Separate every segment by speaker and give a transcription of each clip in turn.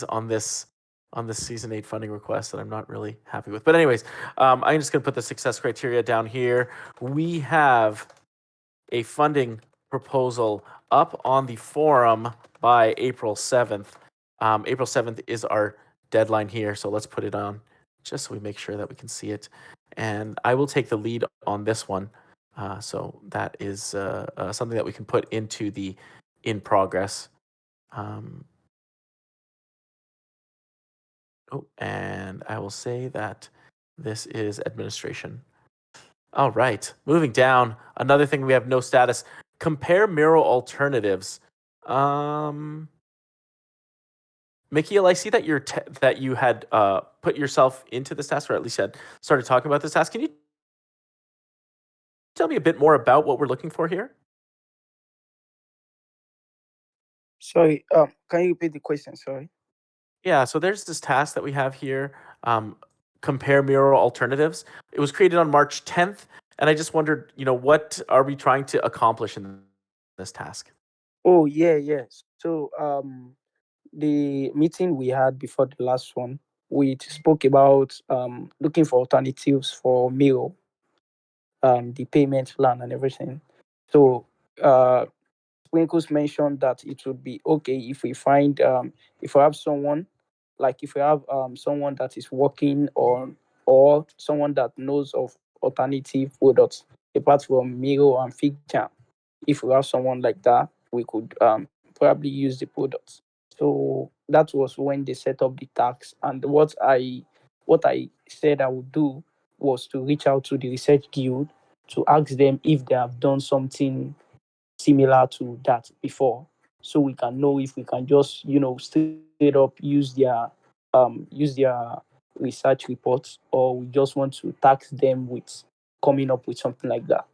Speaker 1: on this season 8 funding request that I'm not really happy with. But anyways, I'm just gonna put the success criteria down here. We have a funding proposal up on the forum by April 7th. April 7th is our deadline here, so let's put it on just so we make sure that we can see it. And I will take the lead on this one. So that is something that we can put into the in progress. And I will say that this is administration. All right, moving down. Another thing we have no status. Compare Miro alternatives. Mikiel, I see that that you had put yourself into this task, or at least had started talking about this task. Can you tell me a bit more about what we're looking for here?
Speaker 2: Sorry, can you repeat the question? Sorry.
Speaker 1: Yeah, so there's this task that we have here. Compare Miro alternatives. It was created on March 10th, and I just wondered, what are we trying to accomplish in this task?
Speaker 2: Oh, yeah, yes. So, the meeting we had before the last one, we spoke about looking for alternatives for Miro, the payment plan and everything. So, uh, Sprinkles mentioned that it would be okay if we find if we have someone, like if we have someone that is working on, or someone that knows of alternative products apart from Miro and FigJam. If we have someone like that, we could probably use the products. So that was when they set up the tax. And what I said I would do was to reach out to the research guild to ask them if they have done something similar to that before, so we can know if we can just straight up use their research reports, or we just want to tax them with coming up with something like that.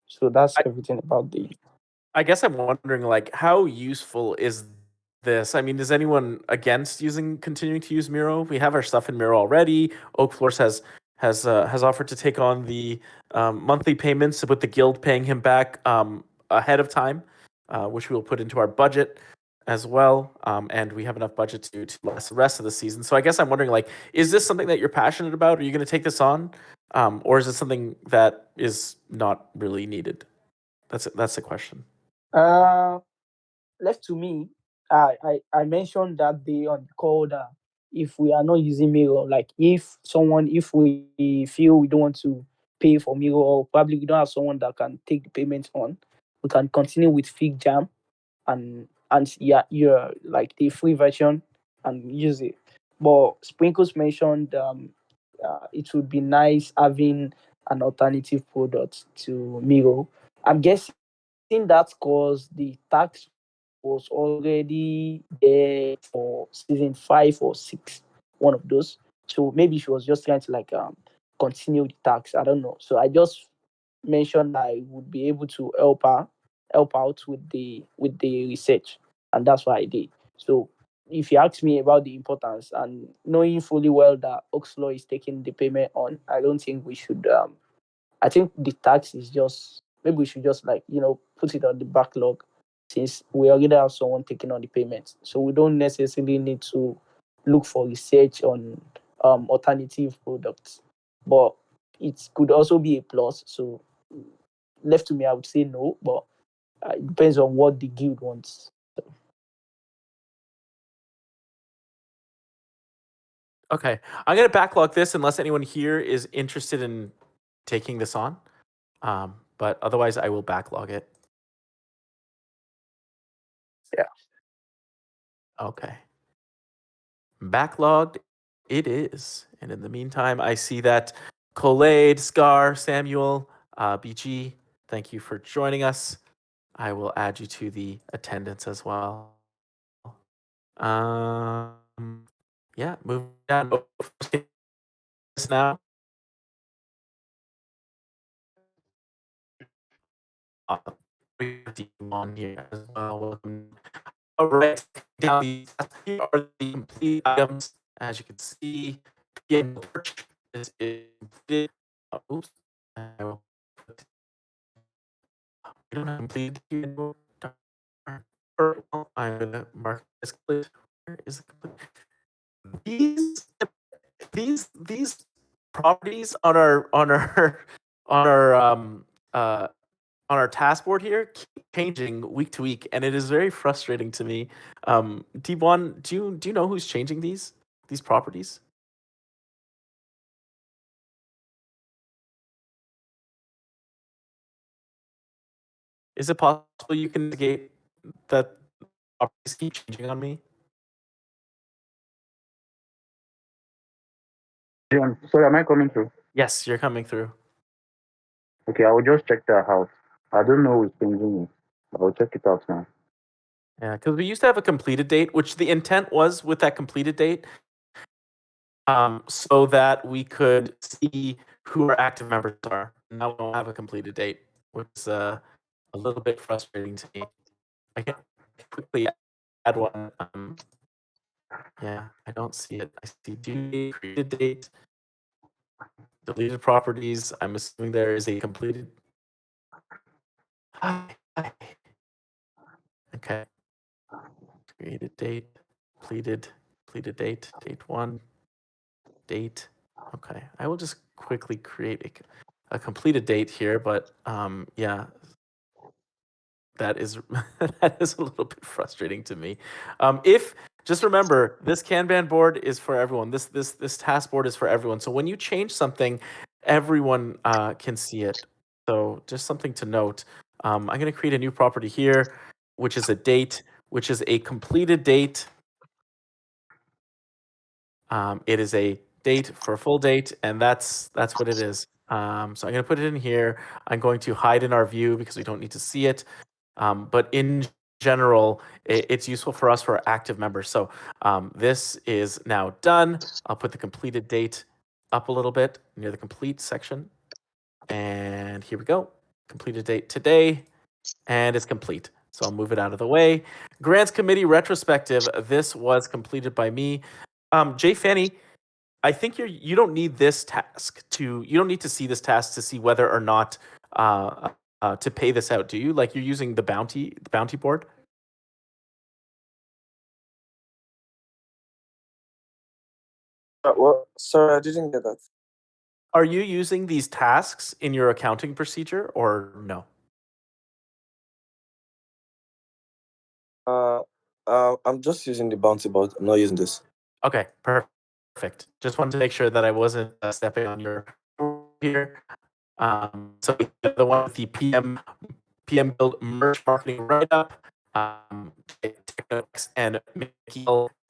Speaker 2: So that's
Speaker 1: I,
Speaker 2: everything about the.
Speaker 1: I guess I'm wondering, like, how useful is this? I mean, is anyone against continuing to use Miro? We have our stuff in Miro already. Oak Floors has offered to take on the monthly payments with the guild paying him back ahead of time, which we will put into our budget as well. And we have enough budget to last the rest of the season. So I guess I'm wondering, like, is this something that you're passionate about? Are you going to take this on, or is it something that is not really needed? That's the question.
Speaker 2: uh Left to me, I mentioned that day on the call that if we are not using Miro, like if we feel we don't want to pay for Miro, or probably we don't have someone that can take the payment on, we can continue with FigJam, and yeah, you're like the free version, and use it. But Sprinkles mentioned it would be nice having an alternative product to Miro. I'm guessing that's because the tax was already there for season 5 or 6, one of those. So maybe she was just trying to like continue the tax. I don't know. So I just mentioned I would be able to help out with the research, and that's what I did. So if you ask me about the importance, and knowing fully well that Oxlaw is taking the payment on, I don't think we should. I think the tax is just, maybe we should just like put it on the backlog, since we already have someone taking on the payments. So we don't necessarily need to look for research on alternative products. But it could also be a plus. So left to me, I would say no, but it depends on what the guild wants.
Speaker 1: Okay, I'm gonna backlog this unless anyone here is interested in taking this on. But otherwise, I will backlog it.
Speaker 2: Yeah.
Speaker 1: Okay, backlogged it is. And in the meantime, I see that Collade, Scar, Samuel, BG, thank you for joining us. I will add you to the attendance as well. Um, yeah, moving down this now. Awesome. We have Demon here as well. Welcome. All right, down these here are the complete items. As you can see, getting the purchase is completed. Oops. I will put, we don't have completed here anymore. Darn. Well, I'm gonna mark this complete. is these these properties on our on our uh on our task board here keep changing week to week, and it is very frustrating to me. D1, do you know who's changing these properties? Is it possible you can negate that properties keep changing on me?
Speaker 3: Sorry, am I coming through?
Speaker 1: Yes, you're coming through.
Speaker 3: Okay, I will just check that out. I don't know who's changing it. I will check it out now.
Speaker 1: Yeah, because we used to have a completed date, which the intent was with that completed date, so that we could see who our active members are. Now we don't have a completed date, which is a little bit frustrating to me. I can quickly add one. Yeah, I don't see it. I see due date, created date, deleted properties. I'm assuming there is a completed. Hi. Okay. Created date, completed date, date one, date. Okay, I will just quickly create a completed date here, but yeah, that is that is a little bit frustrating to me. If just remember, this Kanban board is for everyone. This task board is for everyone. So when you change something, everyone can see it. So just something to note. I'm going to create a new property here, which is a date, which is a completed date. It is a date for a full date, and that's what it is. So I'm going to put it in here. I'm going to hide in our view because we don't need to see it. But in general, it's useful for us for our active members. So this is now done. I'll put the completed date up a little bit near the complete section. And here we go. Completed date today, and it's complete. So I'll move it out of the way. Grants Committee retrospective. This was completed by me. Jay Fanny, I think you don't need this task you don't need to see this task to see whether or not to pay this out, do you? Like you're using the bounty board?
Speaker 4: Well, sorry, I didn't get that.
Speaker 1: Are you using these tasks in your accounting procedure or no?
Speaker 4: I'm just using the bounty board. I'm not using this.
Speaker 1: Okay, perfect. Just wanted to make sure that I wasn't stepping on your here. So the one with the PM build merch marketing write up. Technox and Mickey,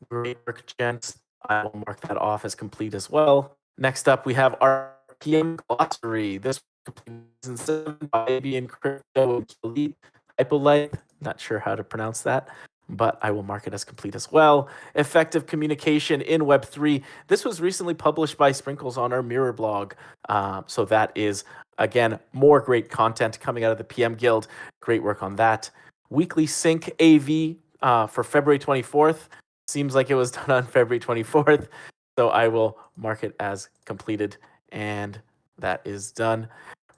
Speaker 1: great work, gents. I will mark that off as complete as well. Next up, we have our PM glossary. This season 7 by AB Crypto and Elite Hypolite. Not sure how to pronounce that, but I will mark it as complete as well. Effective communication in Web3. This was recently published by Sprinkles on our Mirror blog. So that is, again, more great content coming out of the PM Guild. Great work on that. Weekly Sync AV for February 24th. Seems like it was done on February 24th. So I will mark it as completed, and that is done.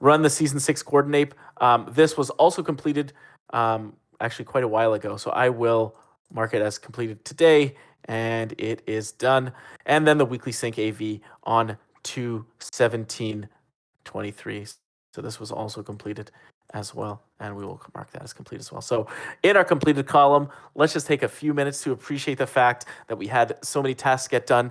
Speaker 1: Run the Season 6 coordinate. This was also completed actually quite a while ago. So I will mark it as completed today, and it is done. And then the Weekly Sync AV on 2/17/23. So this was also completed as well, and we will mark that as complete as well. So in our completed column, let's just take a few minutes to appreciate the fact that we had so many tasks get done.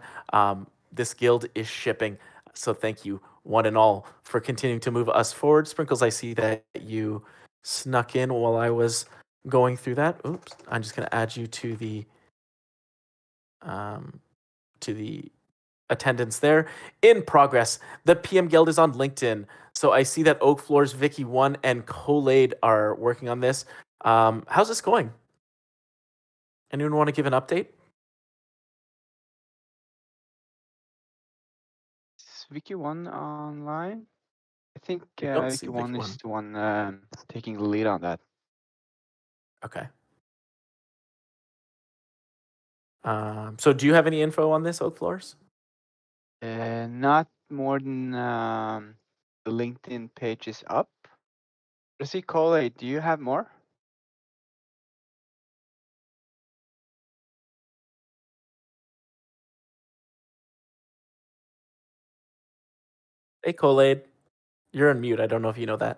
Speaker 1: This guild is shipping. So thank you, one and all, for continuing to move us forward. Sprinkles, I see that you snuck in while I was going through that. Oops, I'm just going to add you to the attendance there. In progress, the PM Guild is on LinkedIn. So I see that Oak Floors, Vicky One, and Colade are working on this. How's this going? Anyone want to give an update?
Speaker 5: Is Vicky One online? I think
Speaker 1: I don't see
Speaker 5: Vicky One
Speaker 1: Vicky
Speaker 5: is
Speaker 1: One.
Speaker 5: the one taking the lead on that.
Speaker 1: Okay. So do you have any info on this, Oak Floors?
Speaker 5: Not more than the LinkedIn page is up. Let's see, Coley, do you have more?
Speaker 1: Hey, Kool-Aid. You're on mute. I don't know if you know that.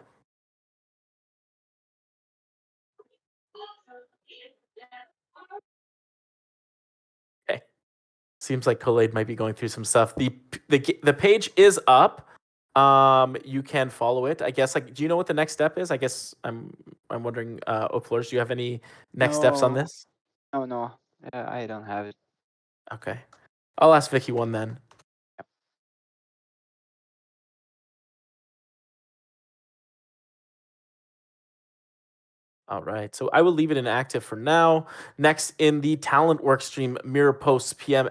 Speaker 1: Okay. Seems like Kool-Aid might be going through some stuff. The page is up. You can follow it. I guess. Like, do you know what the next step is? I guess I'm wondering. Oakflores, do you have any next steps on
Speaker 5: No.
Speaker 1: this?
Speaker 5: No. I don't have it.
Speaker 1: Okay. I'll ask Vicky one then. All right. So I will leave it inactive for now. Next in the talent work stream, Mirror posts PM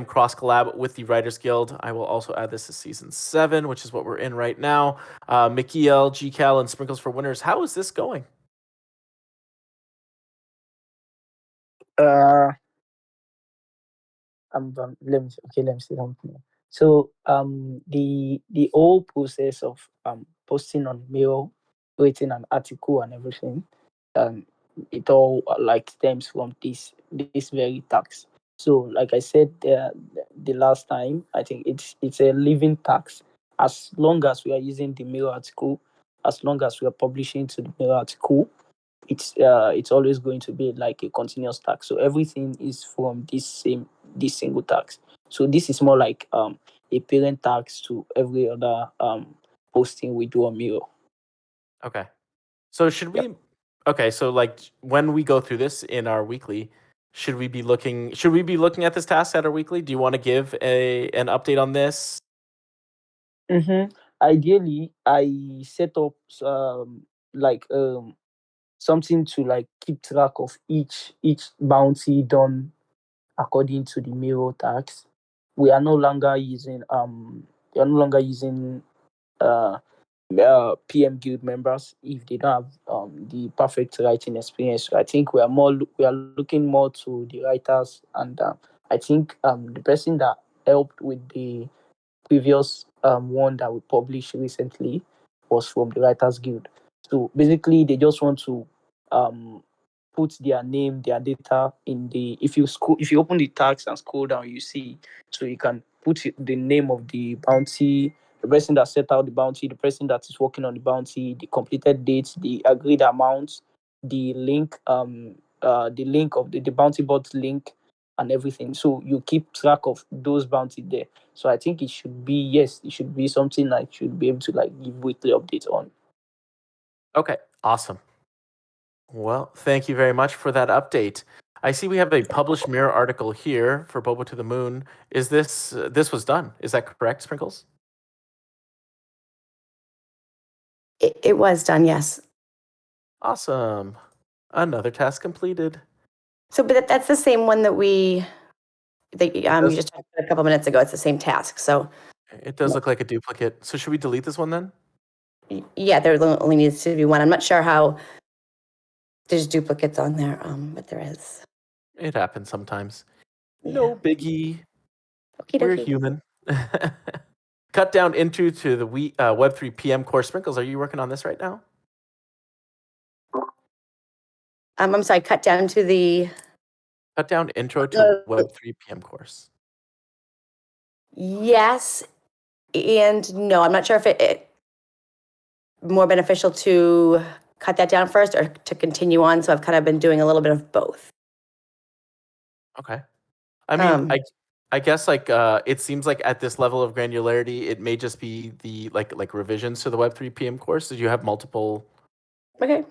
Speaker 1: cross collab with the Writers Guild. I will also add this to season 7, which is what we're in right now. Mikiel, GCal, and Sprinkles for Winners. How is this going?
Speaker 2: Let me say something. So the whole process of posting on Mirror, writing an article and everything, it all like stems from this very tax. So like I said the last time, I think it's a living tax. As long as we are using the Mirror article, as long as we are publishing to the Mirror article, it's always going to be like a continuous tax. So everything is from this single tax. So this is more like a parent tax to every other posting we do on Mirror.
Speaker 1: Okay. So should we? Okay. So like when we go through this in our weekly, should we be looking at this task at our weekly? Do you want to give an update on this?
Speaker 2: Ideally, I set up like something to like keep track of each bounty done according to the Mirror tax. We are no longer using uh, PM Guild members if they don't have the perfect writing experience. So I think we are looking more to the writers, and I think the person that helped with the previous one that we published recently was from the Writers Guild. So basically, they just want to put their name, their data in the. If you open the tags and scroll down, you see. So you can put the name of the bounty, the person that set out the bounty, the person that is working on the bounty, the completed dates, the agreed amounts, the link, the link of the bounty bot link, and everything. So you keep track of those bounty there. So I think it should be something I should be able to like give weekly updates on.
Speaker 1: Okay. Awesome. Well, thank you very much for that update. I see we have a published Mirror article here for Bobo to the Moon. Is this was done? Is that correct, Sprinkles?
Speaker 6: It was done, yes.
Speaker 1: Awesome. Another task completed.
Speaker 6: So, but that's the same one that you
Speaker 1: does-
Speaker 6: just talked about a couple minutes ago. It's the same task. So,
Speaker 1: It does look like a duplicate. So should we delete this one then?
Speaker 6: yeah, there only needs to be one. I'm not sure how there's duplicates on there, but there is.
Speaker 1: It happens sometimes.
Speaker 6: Yeah.
Speaker 1: No biggie.
Speaker 6: Okie
Speaker 1: We're
Speaker 6: dokie.
Speaker 1: human. Cut down into to the Web3 PM course. Sprinkles, are you working on this right now?
Speaker 6: I'm sorry, cut down to the.
Speaker 1: Cut down intro to Web3 PM course.
Speaker 6: Yes and no. I'm not sure if it more beneficial to cut that down first or to continue on. So I've kind of been doing a little bit of both.
Speaker 1: Okay. I mean, I guess like it seems like at this level of granularity, it may just be the like revisions to the Web3 PM course. Did you have multiple?
Speaker 6: Okay.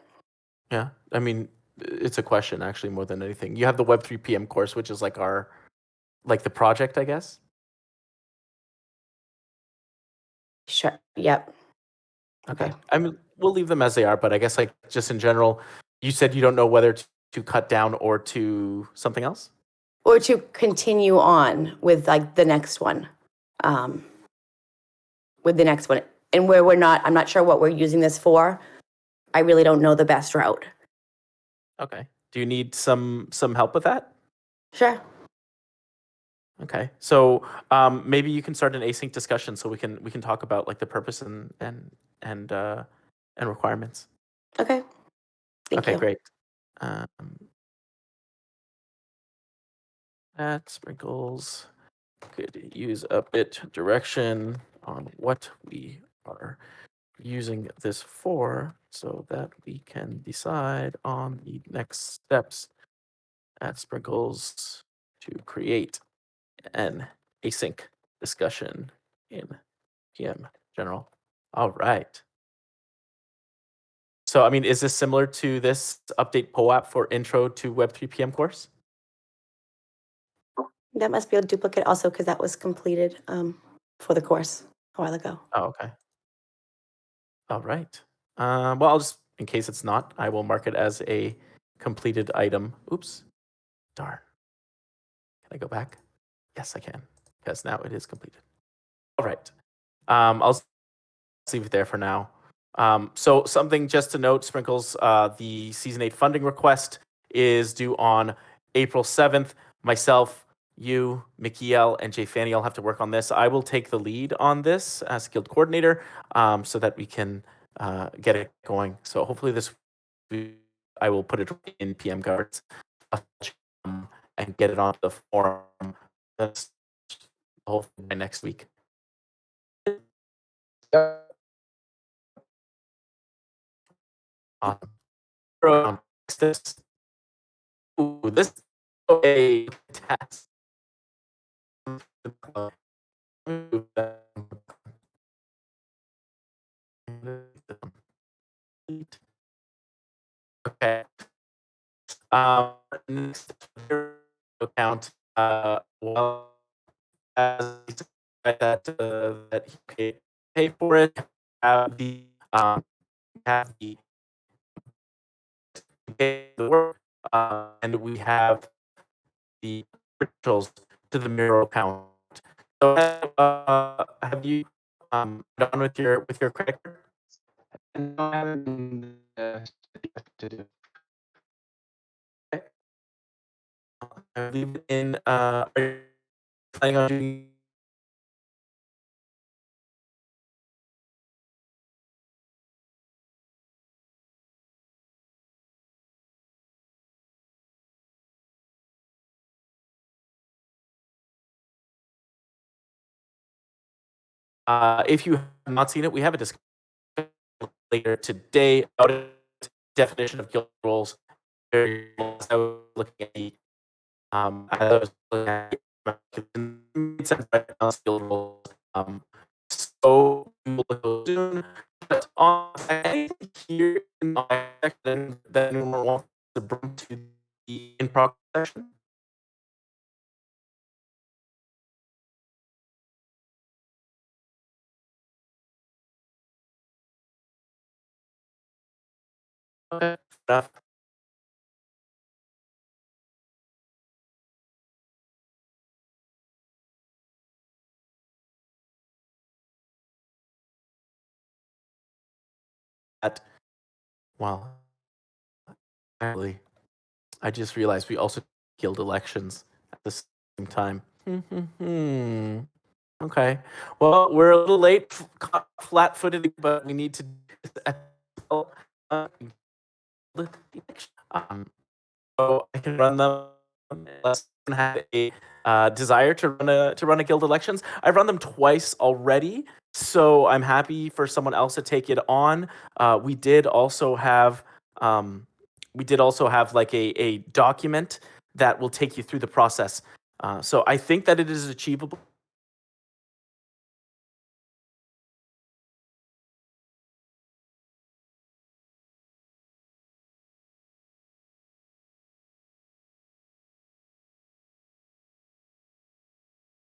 Speaker 1: Yeah. I mean, it's a question actually more than anything. You have the Web3 PM course, which is like the project, I guess.
Speaker 6: Sure. Yep.
Speaker 1: Okay. I mean, we'll leave them as they are, but I guess like just in general, you said you don't know whether to cut down or to something else?
Speaker 6: Or to continue on with like the next one. With the next one. And where I'm not sure what we're using this for. I really don't know the best route.
Speaker 1: Okay. Do you need some help with that?
Speaker 6: Sure.
Speaker 1: Okay. So maybe you can start an async discussion so we can talk about like the purpose and requirements.
Speaker 6: Okay. Thank you.
Speaker 1: Great. That Sprinkles could use a bit direction on what we are using this for so that we can decide on the next steps at Sprinkles to create an async discussion in PM General. All right. So, I mean, is this similar to this update POAP for Intro to Web3 PM course?
Speaker 6: That must be a duplicate also because that was completed for the course a while ago.
Speaker 1: Oh, okay. All right. Well, I'll just, in case it's not, I will mark it as a completed item. Oops. Darn. Can I go back? Yes, I can, because now it is completed. All right. I'll leave it there for now. So something just to note, Sprinkles, the Season 8 funding request is due on April 7th. Myself, you, Mikiel, and Jay Fanny all have to work on this. I will take the lead on this as guild coordinator so that we can get it going. So hopefully this week I will put it in PM governance and get it on the forum. That's hopefully by next week. This. Ooh, this is a task. Okay. Next account. Well, as that he pay for it. Have the work, and we have the credentials to the Miro account. So, have you done with your credit card?
Speaker 5: And I haven't been, to do.
Speaker 1: I leave it in. Are you planning on doing? If you have not seen it, we have a discussion later today about a definition of guild roles. I was looking at the I was looking at guild roles. So we will go soon. But on anything here in my section that anyone wants to bring to the in progress section. Okay, enough. That, well, actually, I just realized we also guild elections at the same time. Okay. Well, we're a little late, flat-footed, but we need to so I can run them unless I have a desire to run a guild elections. I've run them twice already, so I'm happy for someone else to take it on. We did also have like a document that will take you through the process. So I think that it is achievable.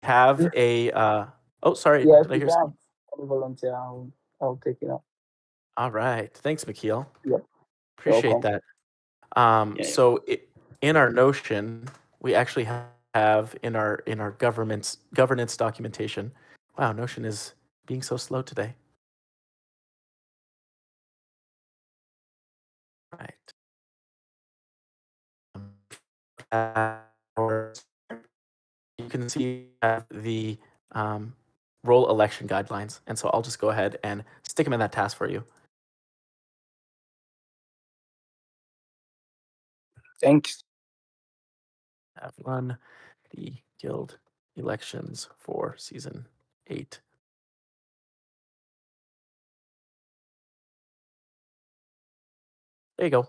Speaker 1: Have a oh, sorry,
Speaker 2: Yes,
Speaker 1: did I
Speaker 2: we
Speaker 1: hear
Speaker 2: can.
Speaker 1: something?
Speaker 2: Any volunteer, I'll take it up.
Speaker 1: All right, thanks, Mikiel.
Speaker 2: Yep.
Speaker 1: Appreciate
Speaker 2: Welcome.
Speaker 1: that. So in our Notion, we actually have in our governance documentation. Wow, Notion is being so slow today. Right. You can see the role election guidelines, and so I'll just go ahead and stick them in that task for you.
Speaker 2: Thanks.
Speaker 1: Have run the guild elections for season 8 There you go.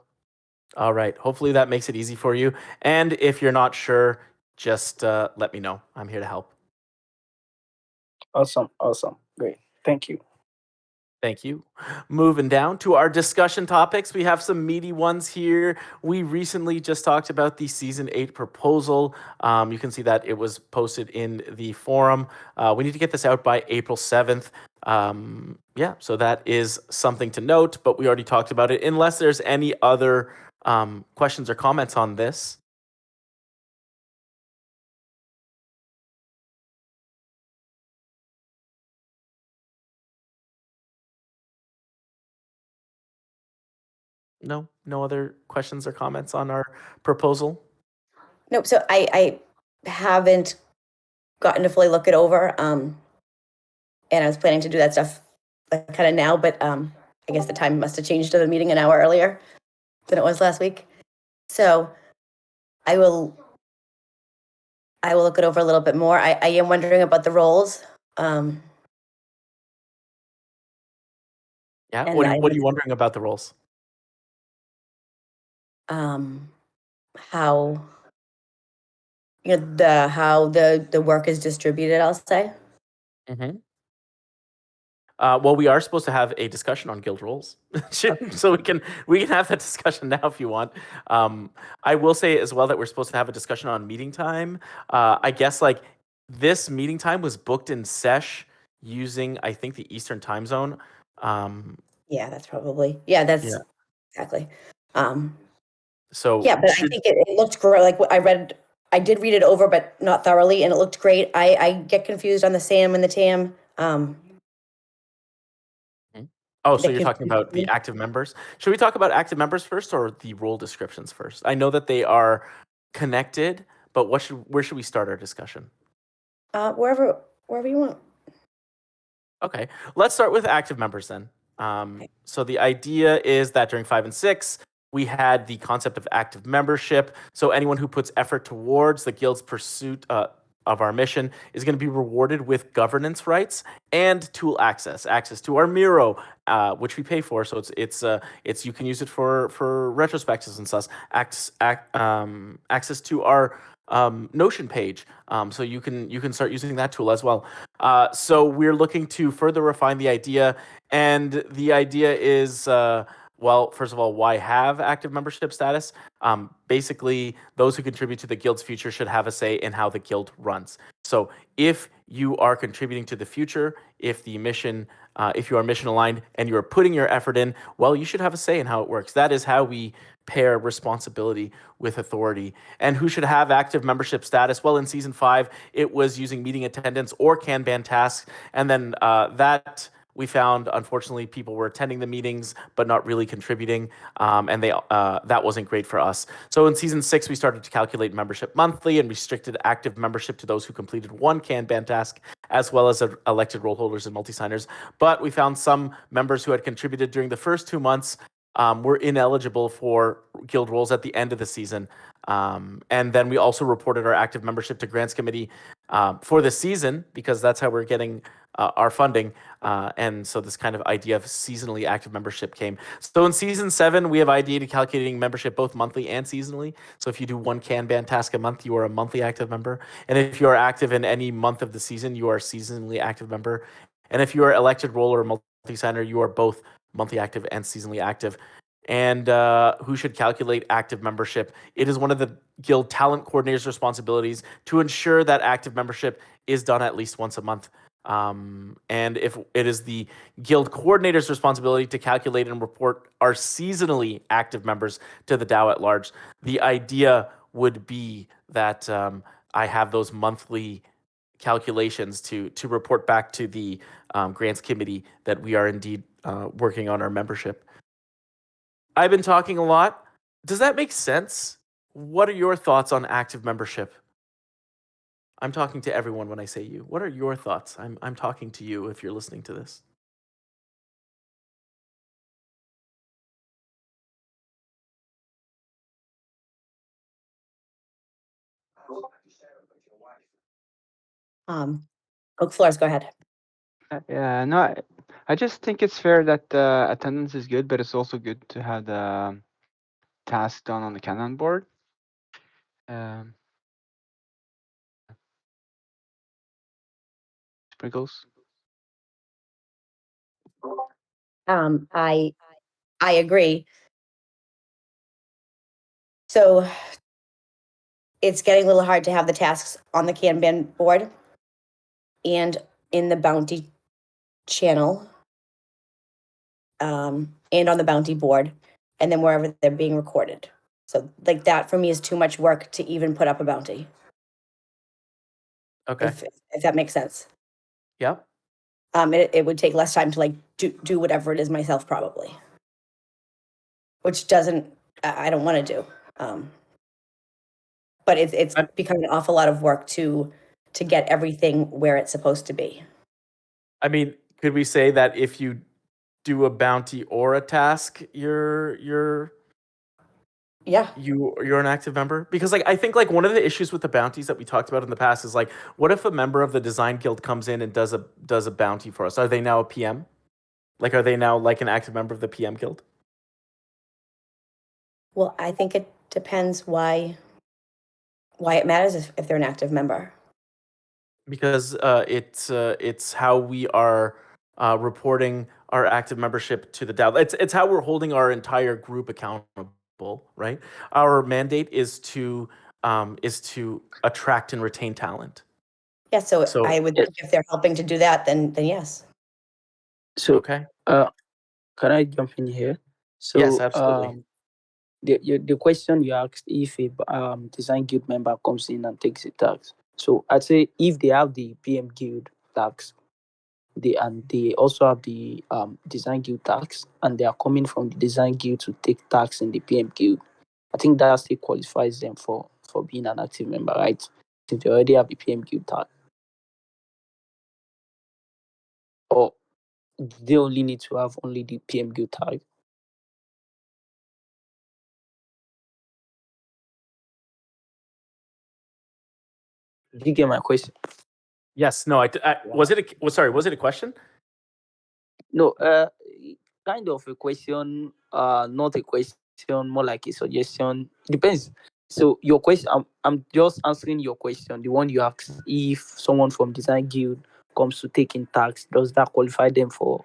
Speaker 1: All right. Hopefully that makes it easy for you. And if you're not sure, just let me know. I'm here to help.
Speaker 2: Awesome. Great. Thank you.
Speaker 1: Thank you. Moving down to our discussion topics, we have some meaty ones here. We recently just talked about the Season 8 proposal. You can see that it was posted in the forum. We need to get this out by April 7th. Yeah, so that is something to note, but we already talked about it. Unless there's any other questions or comments on this. No other questions or comments on our proposal?
Speaker 6: Nope. So I haven't gotten to fully look it over. And I was planning to do that stuff kind of now, but I guess the time must have changed to the meeting an hour earlier than it was last week. So I will look it over a little bit more. I am wondering about the roles.
Speaker 1: Yeah.
Speaker 6: And
Speaker 1: What
Speaker 6: I
Speaker 1: are you wondering about the roles?
Speaker 6: How how the work is distributed, I'll say.
Speaker 1: Mm-hmm. Well, we are supposed to have a discussion on guild roles, so we can have that discussion now if you want. I will say as well that we're supposed to have a discussion on meeting time. I guess like this meeting time was booked in sesh using I think the Eastern time zone.
Speaker 6: Yeah, that's probably exactly.
Speaker 1: So
Speaker 6: yeah, but I think it looked great. Like I did read it over, but not thoroughly, and it looked great. I get confused on the SAM and the TAM.
Speaker 1: Oh, so
Speaker 6: that
Speaker 1: you're talking about the
Speaker 6: confused me.
Speaker 1: active members. Should we talk about active members first or the role descriptions first? I know that they are connected, but where should we start our discussion?
Speaker 6: Wherever you want.
Speaker 1: Okay, let's start with active members then. So the idea is that during 5 and 6, we had the concept of active membership. So anyone who puts effort towards the guild's pursuit of our mission is going to be rewarded with governance rights and tool access to our Miro, which we pay for. So it's you can use it for retrospectives and such. Access to our Notion page, so you can start using that tool as well. So we're looking to further refine the idea, and the idea is. Well, first of all, why have active membership status? Basically, those who contribute to the guild's future should have a say in how the guild runs. So if you are contributing to the future, if you are mission aligned and you are putting your effort in, well, you should have a say in how it works. That is how we pair responsibility with authority. And who should have active membership status? Well, in Season 5, it was using meeting attendance or Kanban tasks. And then that we found, unfortunately, people were attending the meetings but not really contributing, and that wasn't great for us. So in Season 6, we started to calculate membership monthly and restricted active membership to those who completed one Kanban task, as well as elected role holders and multi-signers. But we found some members who had contributed during the first 2 months were ineligible for guild roles at the end of the season. And then we also reported our active membership to Grants Committee for the season, because that's how we're getting our funding. And so this kind of idea of seasonally active membership came. So in Season 7, we have ideated calculating membership both monthly and seasonally. So if you do one Kanban task a month, you are a monthly active member. And if you are active in any month of the season, you are a seasonally active member. And if you are elected role or multi-signer, you are both monthly active and seasonally active. And who should calculate active membership? It is one of the guild talent coordinator's responsibilities to ensure that active membership is done at least once a month. And if it is the guild coordinator's responsibility to calculate and report our seasonally active members to the DAO at large, the idea would be that I have those monthly calculations to report back to the grants committee that we are indeed working on our membership. I've been talking a lot. Does that make sense? What are your thoughts on active membership? I'm talking to everyone when I say you. What are your thoughts? I'm talking to you if you're listening to this.
Speaker 6: Oak Floors, go ahead.
Speaker 5: Yeah, no, I just think it's fair that attendance is good, but it's also good to have the task done on the Kanban board. Um, Sprinkles.
Speaker 6: I agree. So it's getting a little hard to have the tasks on the Kanban board and in the bounty channel, and on the bounty board, and then wherever they're being recorded. So like that for me is too much work to even put up a bounty,
Speaker 1: Okay.
Speaker 6: if that makes sense.
Speaker 1: Yep.
Speaker 6: It would take less time to like do whatever it is myself probably, which I don't want to do. But it's becoming an awful lot of work to get everything where it's supposed to be.
Speaker 1: I mean, could we say that if you do a bounty or a task, you're
Speaker 6: Yeah.
Speaker 1: you're an active member? Because like I think like one of the issues with the bounties that we talked about in the past is like, what if a member of the design guild comes in and does a bounty for us? Are they now a PM? Like, are they now like an active member of the PM guild?
Speaker 6: Well, I think it depends why it matters if they're an active member.
Speaker 1: Because it's how we are reporting our active membership to the DAO. It's how we're holding our entire group accountable, right? Our mandate is to attract and retain talent.
Speaker 6: Yeah, so
Speaker 1: So-
Speaker 6: I would think if they're helping to do that, then yes.
Speaker 2: So
Speaker 1: Okay.
Speaker 2: can I jump in here? So
Speaker 1: Yes, absolutely.
Speaker 2: The question you asked, if a design guild member comes in and takes a tax. So I'd say if they have the PM guild tax, they also have the design guild tax, and they are coming from the design guild to take tax in the PM guild, I think that still qualifies them for being an active member, right? Since they already have the PM guild tax. Or do they only need to have only the PM guild tag? Did you get my question?
Speaker 1: Yes. No. Was it a question?
Speaker 2: No, kind of a question, not a question, more like a suggestion. Depends. So your question, I'm just answering your question, the one you asked. If someone from Design Guild comes to take in tax, does that qualify them for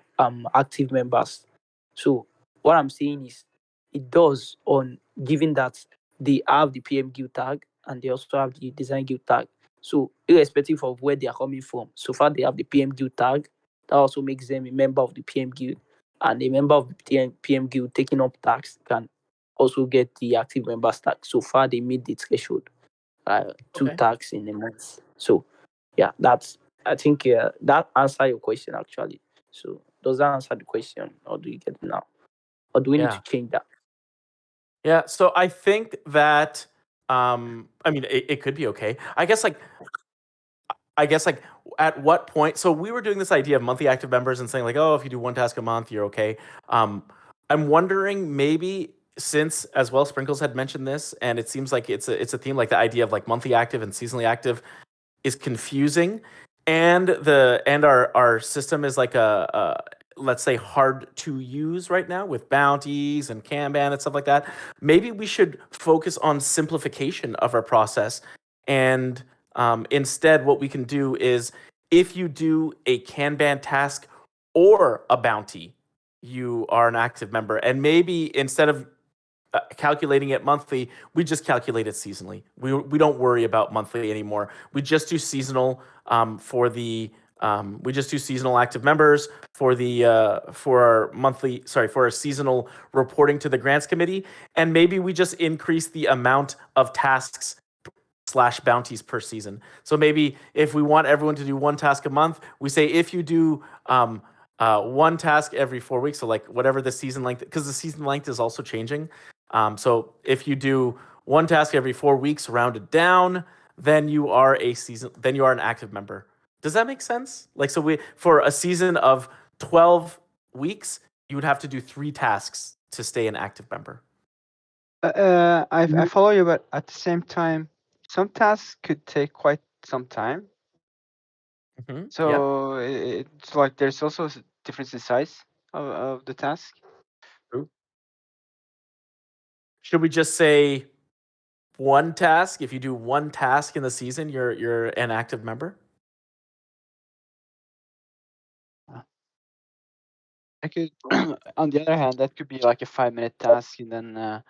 Speaker 2: active members? So what I'm saying is, it does, on given that they have the PM Guild tag and they also have the Design Guild tag. So irrespective of where they are coming from, so far they have the PM Guild tag. That also makes them a member of the PM Guild, and a member of the PM Guild taking up tax can also get the active members tax. So far, they meet the threshold, 2
Speaker 1: Okay.
Speaker 2: tax in a month. So, yeah, I think that answer your question actually. So, does that answer the question, or do you get it now, or do we need
Speaker 1: Yeah.
Speaker 2: to change that?
Speaker 1: Yeah. So I think that I mean it could be okay. I guess like at what point, so we were doing this idea of monthly active members and saying like, oh, if you do one task a month, you're okay. I'm wondering maybe, since as well Sprinkles had mentioned this, and it seems like it's a theme, like the idea of like monthly active and seasonally active is confusing, and our system is like a let's say hard to use right now with bounties and Kanban and stuff like that. Maybe we should focus on simplification of our process, and instead what we can do is, if you do a Kanban task or a bounty, you are an active member. And maybe instead of calculating it monthly, we just calculate it seasonally. We don't worry about monthly anymore. We just do seasonal for the we just do seasonal active members for the for our seasonal reporting to the grants committee, and maybe we just increase the amount of tasks / bounties per season. So maybe if we want everyone to do one task a month, we say if you do one task every 4 weeks, so like whatever the season length, because the season length is also changing. So if you do one task every 4 weeks, rounded down, then you are an active member. Does that make sense? Like, so for a season of 12 weeks, you would have to do 3 tasks to stay an active member.
Speaker 5: I follow you, but at the same time, some tasks could take quite some time.
Speaker 1: Yeah.
Speaker 5: So it's like there's also a difference in size of the task.
Speaker 1: should we just say one task? If you do one task in the season, you're an active member.
Speaker 5: I could, on the other hand, that could be like a 5-minute task, and then it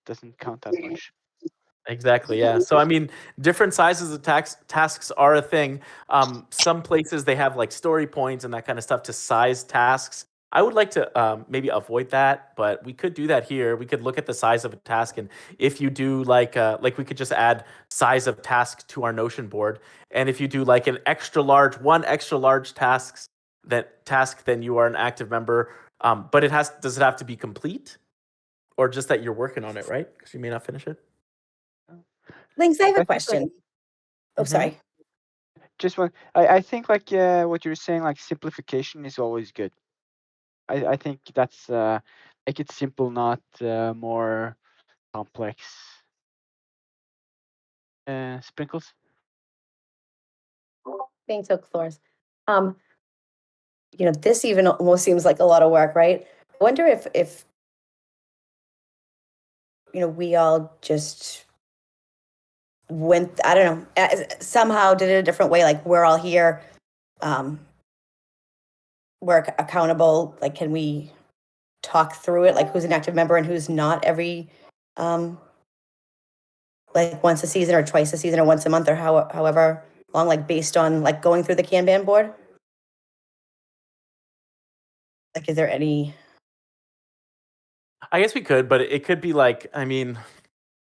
Speaker 5: doesn't count that much.
Speaker 1: Exactly. Yeah. So I mean, different sizes of tasks are a thing. Some places they have like story points and that kind of stuff to size tasks. I would like to maybe avoid that, but we could do that here. We could look at the size of a task, and if you do like we could just add size of task to our Notion board, and if you do like one extra large task, then you are an active member. But does it have to be complete, or just that you're working on it, right? Because you may not finish it.
Speaker 6: Links, I have
Speaker 5: I
Speaker 6: a
Speaker 5: think, like,
Speaker 6: question. Oh,
Speaker 1: Mhm.
Speaker 6: sorry.
Speaker 5: Just one. I think like what you're saying, like simplification is always good. I think that's make it simple, not more complex. Sprinkles.
Speaker 6: Thanks, Oak Floors. This even almost seems like a lot of work, right? I wonder if we all just went, I don't know, somehow did it a different way. Like we're all here, we're accountable. Like, can we talk through it? Like who's an active member and who's not every, like once a season or twice a season or once a month or however long, like based on like going through the Kanban board? Like, is there any?
Speaker 1: I guess we could, but it could be like, I mean,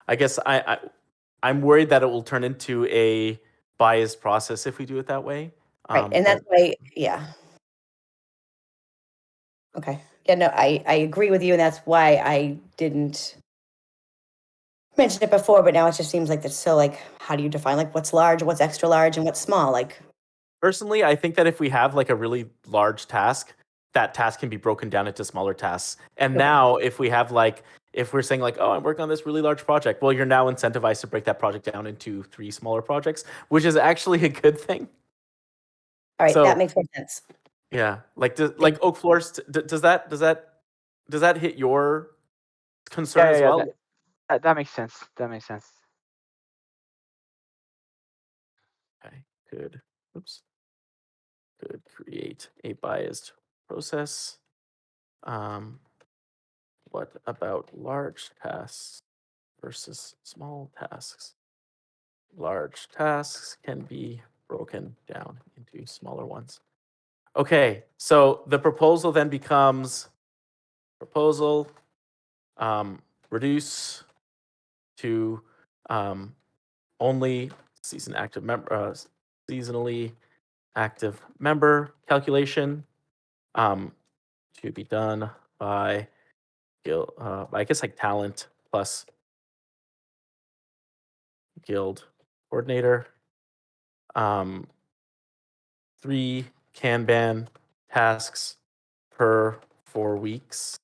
Speaker 1: I guess I'm worried that it will turn into a biased process if we do it that way.
Speaker 6: Right, and that's why, yeah. Okay, yeah, no, I agree with you, and that's why I didn't mention it before, but now it just seems like that's so, like, how do you define, like, what's large, what's extra large, and what's small, like,
Speaker 1: Personally, I think that if we have like a really large task, that task can be broken down into smaller tasks. And
Speaker 6: Okay.
Speaker 1: now if we have like, if we're saying like, oh, I'm working on this really large project, well, you're now incentivized to break that project down into 3 smaller projects, which is actually a good thing.
Speaker 6: all right,
Speaker 1: So-
Speaker 6: that makes more sense.
Speaker 1: Yeah, like like Oak Floors, does that hit your concern as well?
Speaker 5: That makes sense. That makes sense.
Speaker 1: Okay, could create a biased process. What about large tasks versus small tasks? Large tasks can be broken down into smaller ones. Okay, so the proposal then becomes reduce to only seasonally active member calculation to be done by guild, I guess like talent plus guild coordinator. 3 Kanban tasks per 4 weeks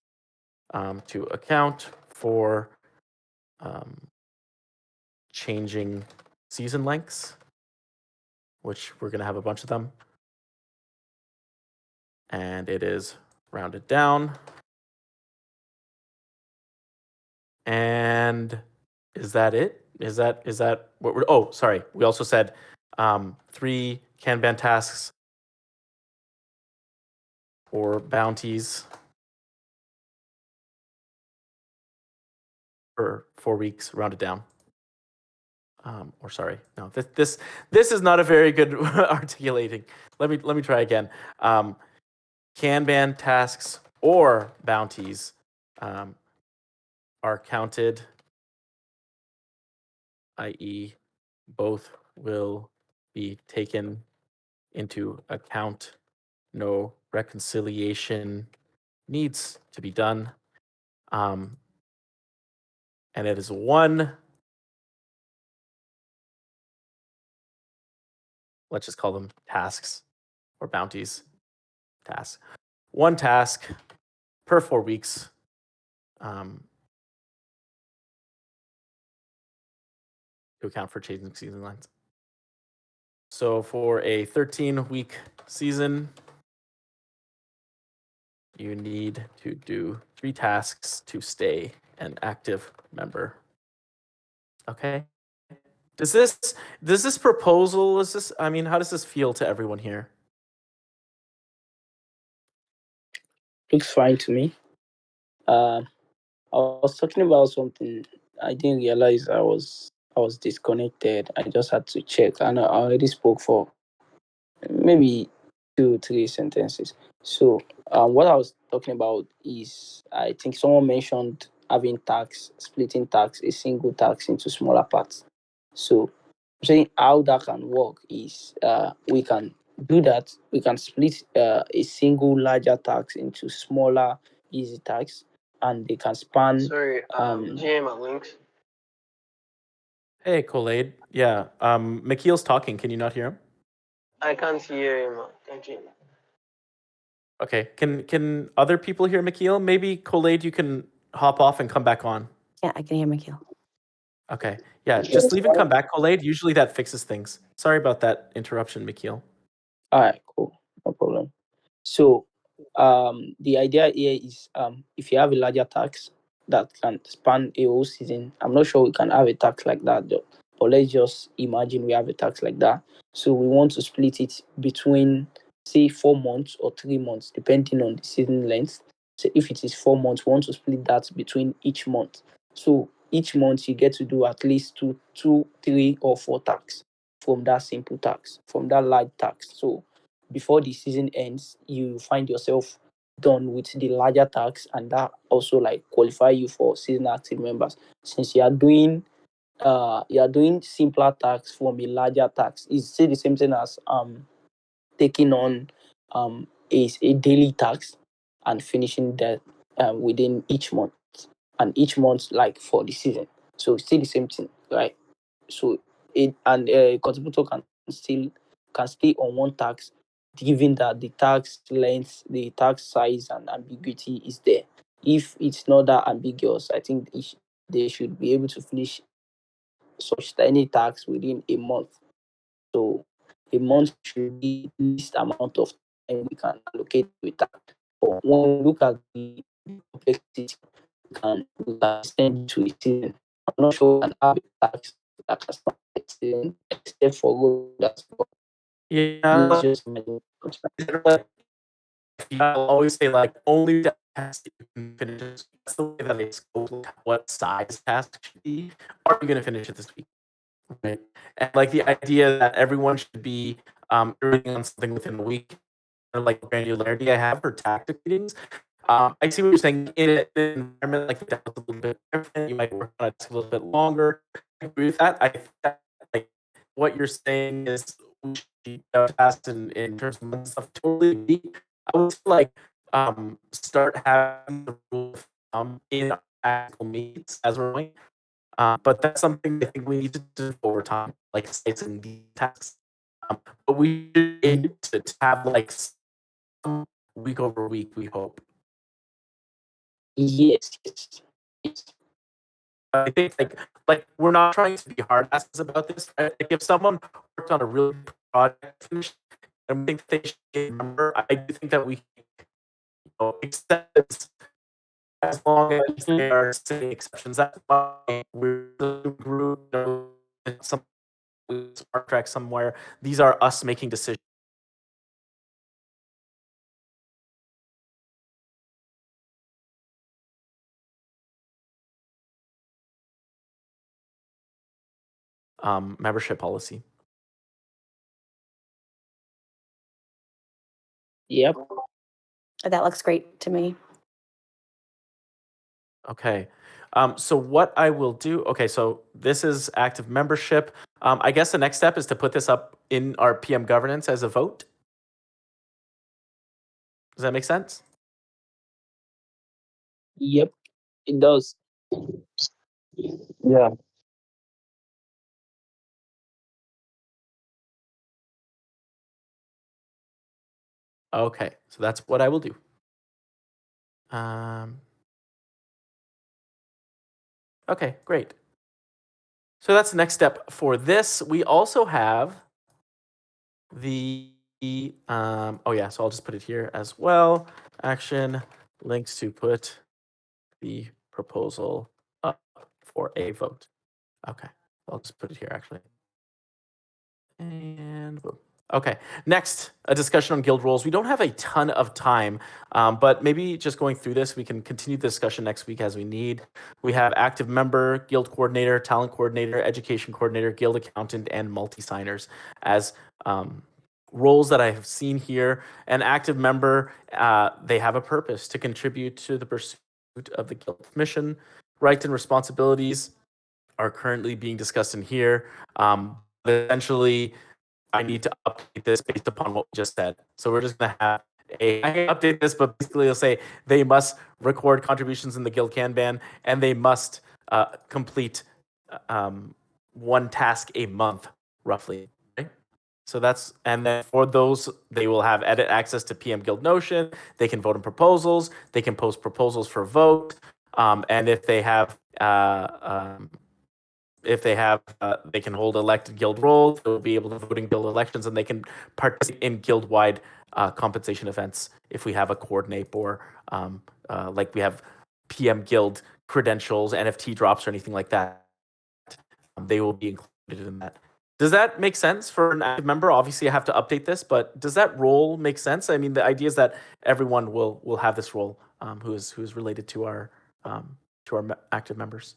Speaker 1: to account for changing season lengths, which we're going to have a bunch of them. And it is rounded down. And is that it? Is that what we're, oh, sorry. We also said 3 Kanban tasks or bounties for 4 weeks, rounded down. Or sorry, no, this is not a very good articulating. Let me try again. Kanban tasks or bounties are counted, i.e., both will be taken into account. No reconciliation needs to be done. And it is 1. Let's just call them tasks or bounties. Tasks. 1 task per 4 weeks. To account for changing season lengths. So for a 13-week season, you need to do 3 tasks to stay an active member. Okay. Does this proposal, how does this feel to everyone here?
Speaker 2: Looks fine to me. I was talking about something. I didn't realize I was disconnected. I just had to check, and I already spoke for maybe 2-3 sentences. So what I was talking about is, I think someone mentioned having splitting tax, a single tax into smaller parts. So I'm saying how that can work is, we can do that. We can split a single larger tax into smaller easy tax, and they can span.
Speaker 7: Sorry, GM at links.
Speaker 1: Hey, Khaled. Yeah. Mikhail's talking. Can you not hear him?
Speaker 7: I can't hear him. Thank you.
Speaker 1: Okay. Can other people hear Mikhail? Maybe Khaled, you can hop off and come back on.
Speaker 6: Yeah, I can hear Mikhail.
Speaker 1: Okay. Yeah, just leave and come back, Khaled. Usually that fixes things. Sorry about that interruption, Mikhail.
Speaker 2: All right, cool, no problem. So, the idea here is, if you have a larger tax that can span a whole season, I'm not sure we can have a tax like that, though, but let's just imagine we have a tax like that. So we want to split it between, say, 4 months or 3 months, depending on the season length. So if it is 4 months, we want to split that between each month. So each month you get to do at least two, 3, or 4 tax from that simple tax, from that large tax. So before the season ends, you find yourself done with the larger tax, and that also like qualify you for season active members, since you are doing simpler tax from a larger tax. It's still the same thing as taking on a daily tax and finishing that within each month, and each month like for the season. So it's still the same thing, right? So it, and a contributor can stay on one tax, given that the tax length, the tax size, and ambiguity is there. If it's not that ambiguous, I think they should be able to finish such tiny tax within a month. So a month should be the least amount of time we can allocate to that. But when we look at the complexity, we can extend to a season. I'm not sure we can have a tax that can start a season, except for road that's
Speaker 1: Yeah.
Speaker 2: just
Speaker 1: I'll always say like only the task that you can finish. That's the way that they scope like, what size task should be. Are you going to finish it this week? Right. And like the idea that everyone should be working on something within a week, or like granularity I have for tactic meetings. I see what you're saying. In an environment like that, a little bit different. You might work on it a little bit longer. I agree with that. I think that, like what you're saying is we should tasks in terms of month stuff totally agree. I would like start having the rules in actual meets as we're going. But that's something I think we need to do over time, like slicing the tasks. But we should aim to have like some week over week, we hope.
Speaker 2: yes.
Speaker 1: I think like we're not trying to be hard asses about this. Right? Like if someone worked on a really good project and we think they should get a number, I do think that we accept this as long as there are silly exceptions. That's why we're the group, some smart track somewhere. These are us making decisions. Membership policy.
Speaker 2: Yep.
Speaker 6: That looks great to me.
Speaker 1: Okay. So what I will do, okay, so this is active membership. I guess the next step is to put this up in our PM governance as a vote. Does that make sense?
Speaker 2: Yep, it does.
Speaker 3: Yeah.
Speaker 1: Okay, so that's what I will do. Okay, great. So that's the next step for this. We also have the oh yeah, so I'll just put it here as well. Action links to put the proposal up for a vote. Okay, I'll just put it here actually. And boom. Okay, next, a discussion on guild roles. We don't have a ton of time, but maybe just going through this, we can continue the discussion next week as we need. We have active member, guild coordinator, talent coordinator, education coordinator, guild accountant, and multi-signers as roles that I have seen here. An active member, they have a purpose to contribute to the pursuit of the guild mission. Rights and responsibilities are currently being discussed in here. Essentially, I need to update this based upon what we just said. So we're just going to have I can update this, but basically it'll say they must record contributions in the guild Kanban, and they must complete one task a month, roughly. Right? So that's, and then for those, they will have edit access to PM Guild Notion. They can vote on proposals. They can post proposals for vote. And if they have they can hold elected guild roles. They'll be able to vote in guild elections, and they can participate in guild-wide compensation events if we have a coordinate or like we have PM Guild credentials, NFT drops, or anything like that. They will be included in that. Does that make sense for an active member? Obviously, I have to update this, but does that role make sense? I mean, the idea is that everyone will have this role who is related to our active members.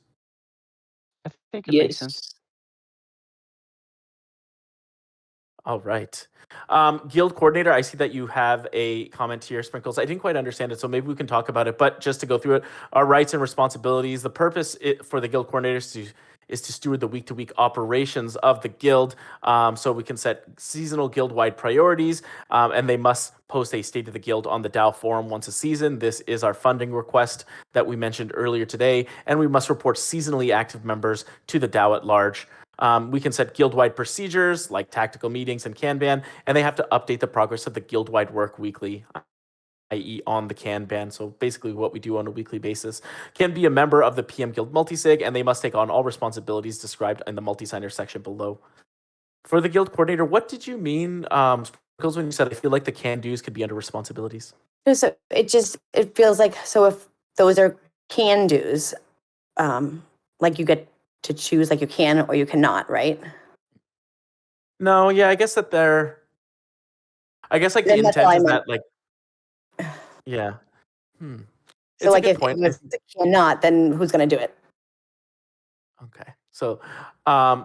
Speaker 5: I think it makes sense.
Speaker 2: Yes.
Speaker 1: All right. Guild coordinator, I see that you have a comment here, Sprinkles. I didn't quite understand it, so maybe we can talk about it. But just to go through it, our rights and responsibilities. The purpose for the guild coordinators is to steward the week-to-week operations of the guild. So we can set seasonal guild-wide priorities, and they must post a state of the guild on the DAO forum once a season. This is our funding request that we mentioned earlier today, and we must report seasonally active members to the DAO at large. We can set guild-wide procedures like tactical meetings and Kanban, and they have to update the progress of the guild-wide work weekly, i.e. on the Kanban. So basically what we do on a weekly basis. Can be a member of the PM Guild Multisig, and they must take on all responsibilities described in the multi-signer section below. For the guild coordinator, what did you mean, Sprinkles, when you said I feel like the can-dos could be under responsibilities?
Speaker 6: So it feels like, so if those are can-dos, like you get to choose, like you can or you cannot, right?
Speaker 1: No, yeah, I guess that they're, I guess like the
Speaker 6: Then that's all
Speaker 1: intent
Speaker 6: I
Speaker 1: is
Speaker 6: meant.
Speaker 1: that like, yeah.
Speaker 6: So like if it was the cannot, then who's going to do it?
Speaker 1: Okay, so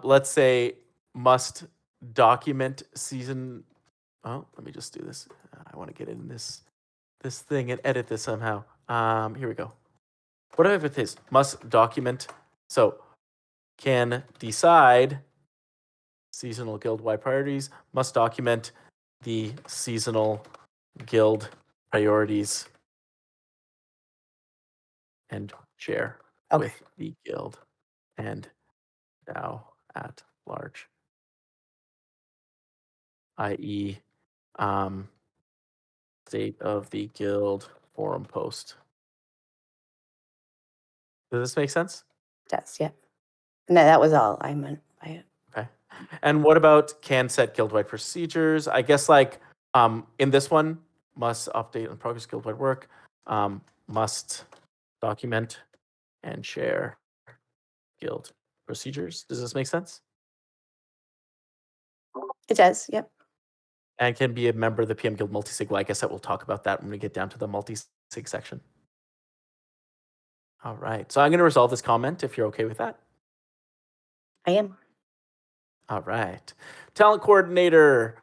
Speaker 1: let's say must document season. Oh, let me just do this. I want to get in this thing and edit this somehow. Here we go. Whatever it is, must document. So can decide seasonal guild-wide priorities. Must document the seasonal guild priorities and share with the guild and DAO at large, i.e. State of the guild forum post. Does this make sense?
Speaker 6: It does, yeah. No, that was all I meant by it.
Speaker 1: Okay. And what about can set guild-wide procedures? I guess like in this one, must update on progress guild-wide work, must document and share guild procedures. Does this make sense?
Speaker 6: It does, yep.
Speaker 1: And can be a member of the PM Guild Multisig. Well, I guess that we'll talk about that when we get down to the multisig section. All right. So I'm going to resolve this comment if you're okay with that.
Speaker 6: I am.
Speaker 1: All right. Talent coordinator.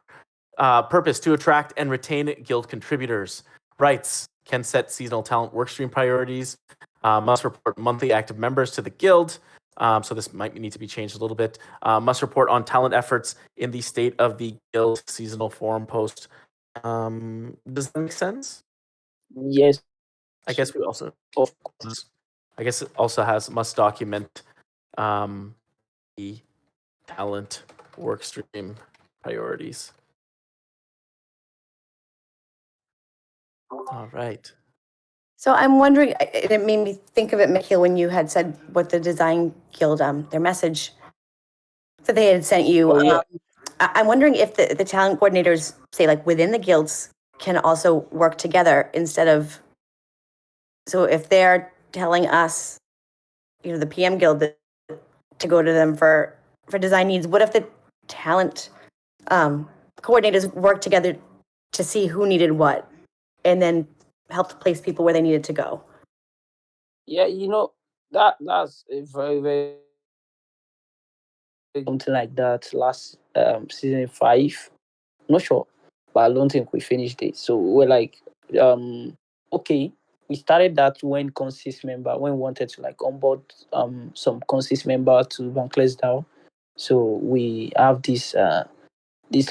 Speaker 1: Purpose to attract and retain guild contributors. Rights can set seasonal talent workstream priorities. Must report monthly active members to the guild. So this might need to be changed a little bit. Must report on talent efforts in the state of the guild seasonal forum post. Does that make sense?
Speaker 2: Yes.
Speaker 1: I guess we also.
Speaker 2: Of
Speaker 1: I guess it also has must document the talent workstream priorities. All right.
Speaker 6: So I'm wondering, it made me think of it, Mikhail, when you had said what the design guild, their message that they had sent you.
Speaker 2: Oh, yeah.
Speaker 6: I'm wondering if the talent coordinators, say like within the guilds, can also work together instead of, so if they're telling us the PM Guild to go to them for design needs. What if the talent coordinators work together to see who needed what, and then help to place people where they needed to go?
Speaker 2: Yeah, that's a very something like that last season 5. Not sure, but I don't think we finished it. So we're like, okay, we started that when we wanted to like onboard some consist member to Bankless DAO. So we have this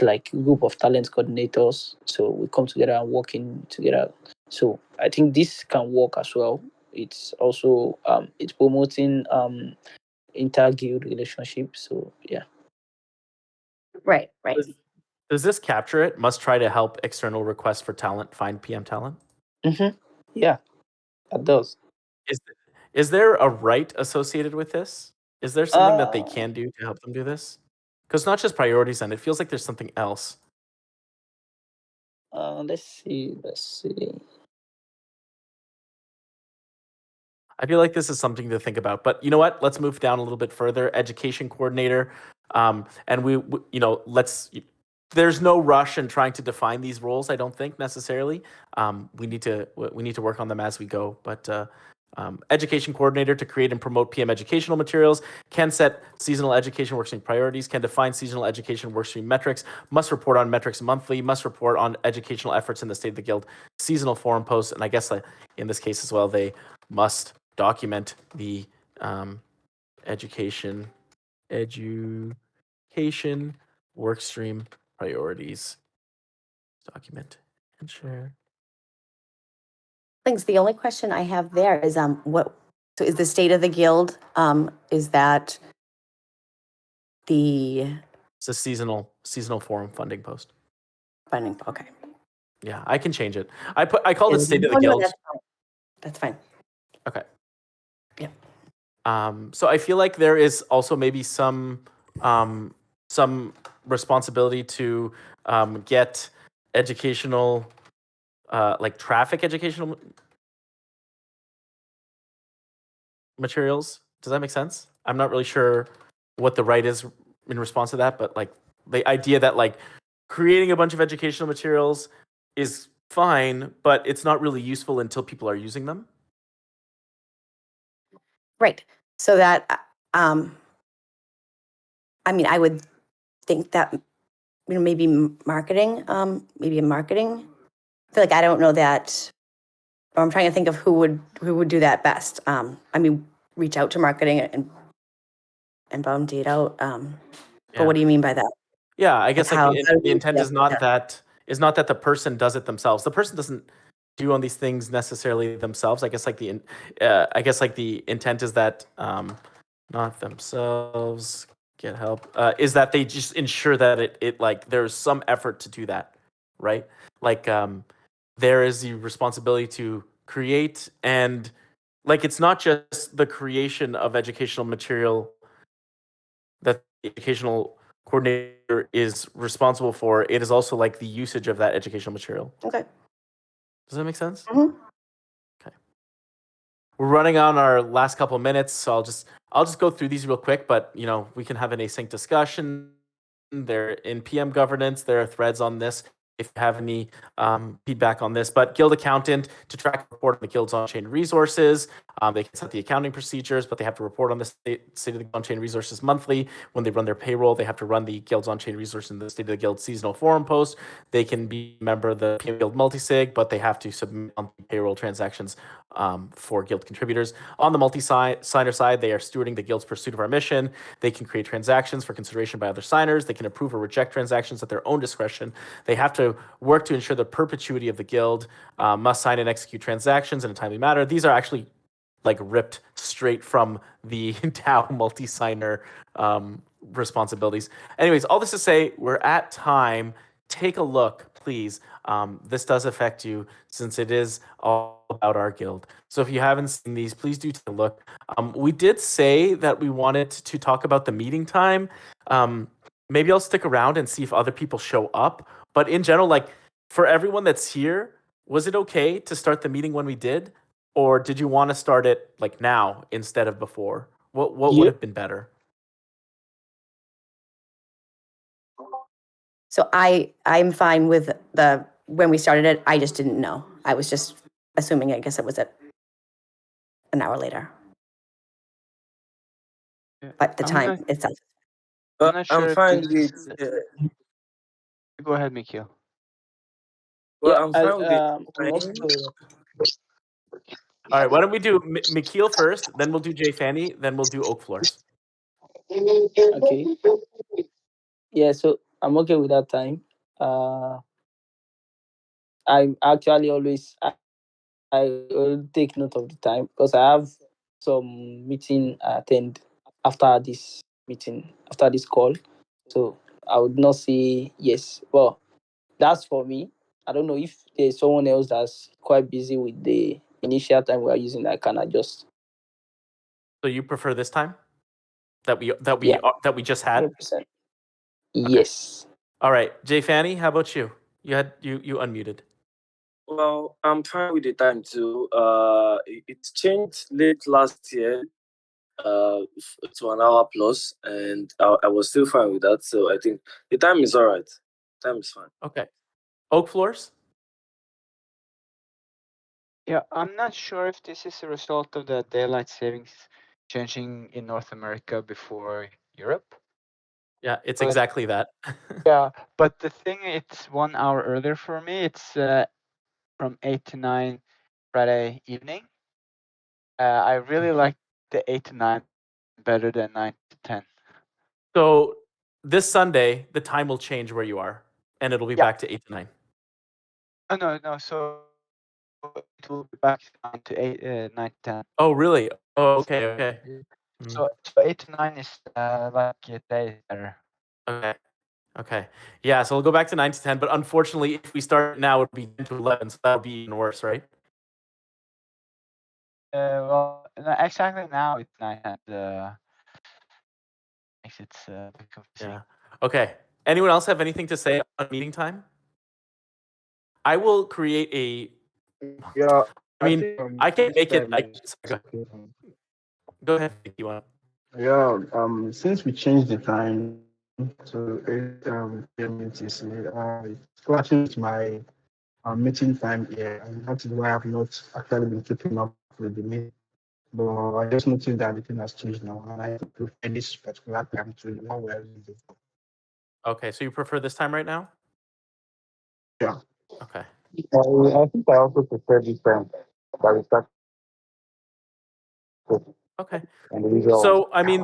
Speaker 2: like group of talent coordinators. So we come together and working together. So I think this can work as well. It's also it's promoting inter-guild relationship. So yeah.
Speaker 6: Right.
Speaker 1: Does this capture it? Must try to help external requests for talent find PM talent.
Speaker 2: Yeah, it does.
Speaker 1: Is there a right associated with this? Is there something that they can do to help them do this? Because it's not just priorities, and it feels like there's something else.
Speaker 2: Let's see.
Speaker 1: I feel like this is something to think about. But you know what? Let's move down a little bit further. Education coordinator, and we let's. There's no rush in trying to define these roles. I don't think necessarily. We need to work on them as we go. But education coordinator to create and promote PM educational materials, can set seasonal education workstream priorities, can define seasonal education workstream metrics, must report on metrics monthly, must report on educational efforts in the State of the Guild seasonal forum posts, and I guess in this case as well, they must document the education workstream priorities. Document and share.
Speaker 6: Thanks. The only question I have there is so is the State of the Guild, is that
Speaker 1: it's a seasonal forum funding post.
Speaker 6: Funding, okay.
Speaker 1: Yeah, I can change it. I called it State of the Guild.
Speaker 6: That's fine.
Speaker 1: Okay.
Speaker 6: Yeah.
Speaker 1: So I feel like there is also maybe some responsibility to get educational like traffic educational materials. Does that make sense? I'm not really sure what the right is in response to that, but like the idea that like creating a bunch of educational materials is fine, but it's not really useful until people are using them.
Speaker 6: Right. So that I mean, I would think that maybe marketing, maybe in marketing. I feel like I don't know that, or I'm trying to think of who would do that best. I mean, reach out to marketing and bound data out. But what do you mean by that?
Speaker 1: Yeah, I guess
Speaker 6: Like
Speaker 1: like the intent is not that the person does it themselves. The person doesn't do on these things necessarily themselves. I guess like the intent is that not themselves get help. Is that they just ensure that it like there's some effort to do that, right? Like there is the responsibility to create, and like it's not just the creation of educational material that the educational coordinator is responsible for. It is also like the usage of that educational material.
Speaker 6: Okay.
Speaker 1: Does that make sense?
Speaker 6: Mm-hmm.
Speaker 1: Okay. We're running on our last couple of minutes, so I'll just go through these real quick, but we can have an async discussion. They're in PM governance. There are threads on this if you have any feedback on this. But Guild Accountant to track and report on the Guild's on-chain resources. They can set the accounting procedures, but they have to report on the state of the on-chain resources monthly. When they run their payroll, they have to run the Guild's on-chain resource in the State of the Guild seasonal forum post. They can be a member of the PM Guild multisig, but they have to submit monthly payroll transactions for Guild contributors. On the multi-signer side, they are stewarding the Guild's pursuit of our mission. They can create transactions for consideration by other signers. They can approve or reject transactions at their own discretion. They have to work to ensure the perpetuity of the Guild, must sign and execute transactions in a timely manner. These are actually like ripped straight from the DAO multi-signer responsibilities. Anyways, all this to say, we're at time. Take a look, please. This does affect you since it is all about our Guild. So if you haven't seen these, please do take a look. We did say that we wanted to talk about the meeting time. Maybe I'll stick around and see if other people show up. But in general, like for everyone that's here, was it okay to start the meeting when we did? or did you want to start it like now instead of before? What would
Speaker 2: Yeah.
Speaker 1: have been better?
Speaker 6: So I'm fine with when we started it. I just didn't know. I was just assuming. I guess it was an hour later,
Speaker 5: Yeah,
Speaker 6: but the
Speaker 5: I'm
Speaker 6: time
Speaker 5: not-
Speaker 6: itself.
Speaker 5: I'm not sure
Speaker 4: I'm
Speaker 5: if
Speaker 4: fine
Speaker 5: this
Speaker 4: with.
Speaker 5: is- Go ahead, Mikhail.
Speaker 4: Well,
Speaker 2: Yeah,
Speaker 4: I'm fine with the
Speaker 2: I'm also
Speaker 4: time.
Speaker 1: All right, why don't we do Mikhail first, then we'll do Jay Fanny, then we'll do Oak Floors.
Speaker 2: okay. Yeah, so I'm okay with that time. I'm actually I will take note of the time because I have some meeting I attend after this meeting, after this call. So I would not say yes. Well, that's for me. I don't know if there's someone else that's quite busy with the initial time we are using. I can adjust.
Speaker 1: So you prefer this time that we
Speaker 2: Yeah.
Speaker 1: that we just had?
Speaker 2: 100%. Yes.
Speaker 1: All right, Jay Fanny, how about you? You unmuted.
Speaker 4: Well, I'm fine with the time too. It changed late last year, to an hour plus, and I was still fine with that. So I think the time is all right. Time is fine.
Speaker 1: Okay. Oak Floors?
Speaker 5: Yeah, I'm not sure if this is a result of the daylight savings changing in North America before Europe.
Speaker 1: Yeah, it's
Speaker 5: But-
Speaker 1: exactly that.
Speaker 5: Yeah, but the thing, it's 1 hour earlier for me. It's from 8 to 9 Friday evening. I really like the 8 to 9 better than 9 to 10.
Speaker 1: So this Sunday, the time will change where you are, and it'll be
Speaker 5: Yeah.
Speaker 1: back to 8 to 9.
Speaker 5: Oh, no, so it will be back 9 to 8, 9 to 10.
Speaker 1: Oh, really? Oh, okay. Mm.
Speaker 5: So 8 to 9 is like a day better.
Speaker 1: Okay. Yeah, so we'll go back to 9 to 10, but unfortunately, if we start now, it would be 10 to 11, so that would be even worse, right?
Speaker 5: Well, exactly now it's 9 and makes it a bit confusing.
Speaker 1: Yeah. Okay. Anyone else have anything to say on meeting time? I will create a.
Speaker 3: Yeah.
Speaker 1: I mean,
Speaker 3: think,
Speaker 1: I can't
Speaker 3: this
Speaker 1: make it.
Speaker 3: time is
Speaker 1: Go
Speaker 3: okay.
Speaker 1: go ahead, if you want.
Speaker 3: Yeah. Since we changed the time to 8 p.m. UTC, it's clashing with my meeting time here, and that is why I've not actually been keeping up with the meeting. But I just noticed that everything has changed now, and I prefer this particular time to the one we're using.
Speaker 1: Okay, so you prefer this time right now?
Speaker 3: Yeah.
Speaker 1: Okay.
Speaker 3: I think I also prefer this time that we start.
Speaker 1: Okay.
Speaker 3: And the usual
Speaker 1: So, I mean,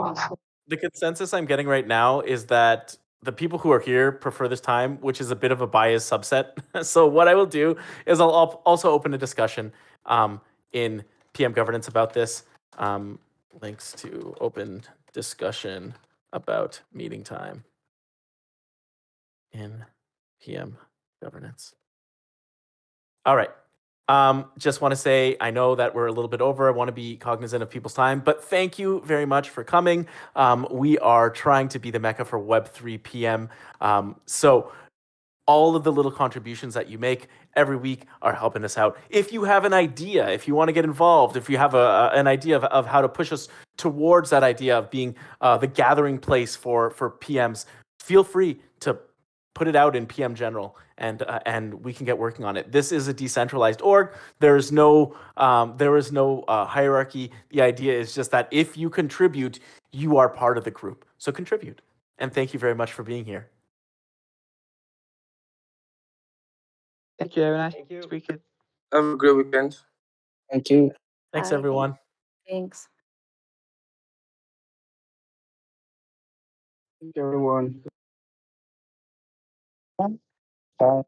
Speaker 1: the consensus I'm getting right now is that the people who are here prefer this time, which is a bit of a biased subset. So, what I will do is I'll also open a discussion in PM governance about this. Links to open discussion about meeting time in PM governance. All right. Just want to say, I know that we're a little bit over. I want to be cognizant of people's time, but thank you very much for coming. We are trying to be the Mecca for Web3 PM. So all of the little contributions that you make every week are helping us out. If you have an idea, if you want to get involved, if you have an idea of how to push us towards that idea of being the gathering place for PMs, feel free to put it out in PM General, and we can get working on it. This is a decentralized org. There is no hierarchy. The idea is just that if you contribute, you are part of the group. So contribute. And thank you very much for being here.
Speaker 5: Thank you. Have a nice weekend.
Speaker 4: Have a great weekend.
Speaker 2: Thank you.
Speaker 1: Thanks,
Speaker 6: Bye.
Speaker 1: everyone.
Speaker 6: Thanks.
Speaker 3: Thank you, everyone. Bye.